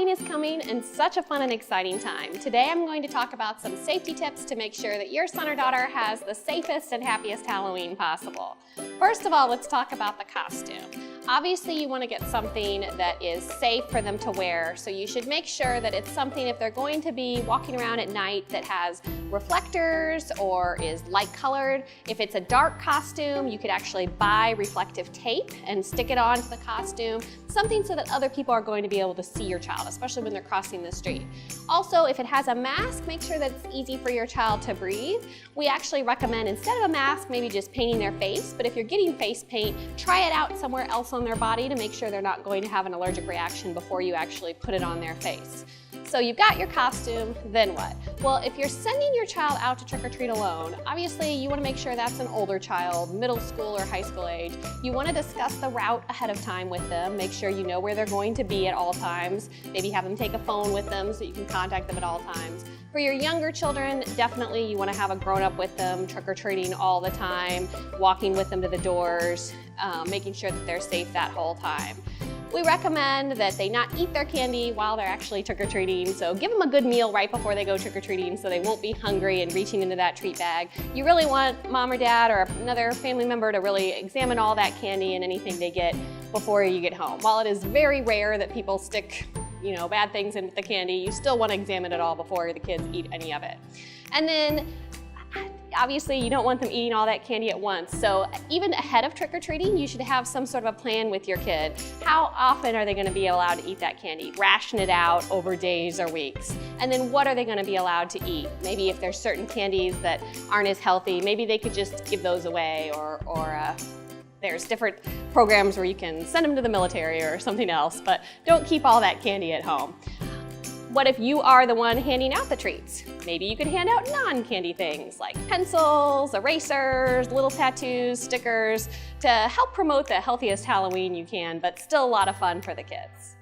Halloween is coming and such a fun and exciting time. Today I'm going to talk about some safety tips to make sure that your son or daughter has the safest and happiest Halloween possible. First of all, let's talk about the costume. Obviously, you want to get something that is safe for them to wear, so you should make sure that it's something, if they're going to be walking around at night, that has reflectors or is light colored. If it's a dark costume, you could actually buy reflective tape and stick it onto the costume, something so that other people are going to be able to see your child, especially when they're crossing the street. Also, if it has a mask, make sure that it's easy for your child to breathe. We actually recommend, instead of a mask, maybe just painting their face, but if you're getting face paint, try it out somewhere else on their body to make sure they're not going to have an allergic reaction before you actually put it on their face. So you've got your costume, then what? Well, if you're sending your child out to trick-or-treat alone, obviously you want to make sure that's an older child, middle school or high school age. You want to discuss the route ahead of time with them, make sure you know where they're going to be at all times, maybe have them take a phone with them so you can contact them at all times. For your younger children, definitely you want to have a grown-up with them, trick-or-treating all the time, walking with them to the doors, making sure that they're safe that whole time. We recommend that they not eat their candy while they're actually trick-or-treating, so give them a good meal right before they go trick-or-treating so they won't be hungry and reaching into that treat bag. You really want mom or dad or another family member to really examine all that candy and anything they get before you get home. While it is very rare that people stick bad things in with the candy, you still want to examine it all before the kids eat any of it. And then obviously, you don't want them eating all that candy at once. So even ahead of trick-or-treating, you should have some sort of a plan with your kid. How often are they going to be allowed to eat that candy? Ration it out over days or weeks. And then what are they going to be allowed to eat? Maybe if there's certain candies that aren't as healthy, maybe they could just give those away, or there's different programs where you can send them to the military or something else, but don't keep all that candy at home. What if you are the one handing out the treats? Maybe you could hand out non-candy things like pencils, erasers, little tattoos, stickers to help promote the healthiest Halloween you can, but still a lot of fun for the kids.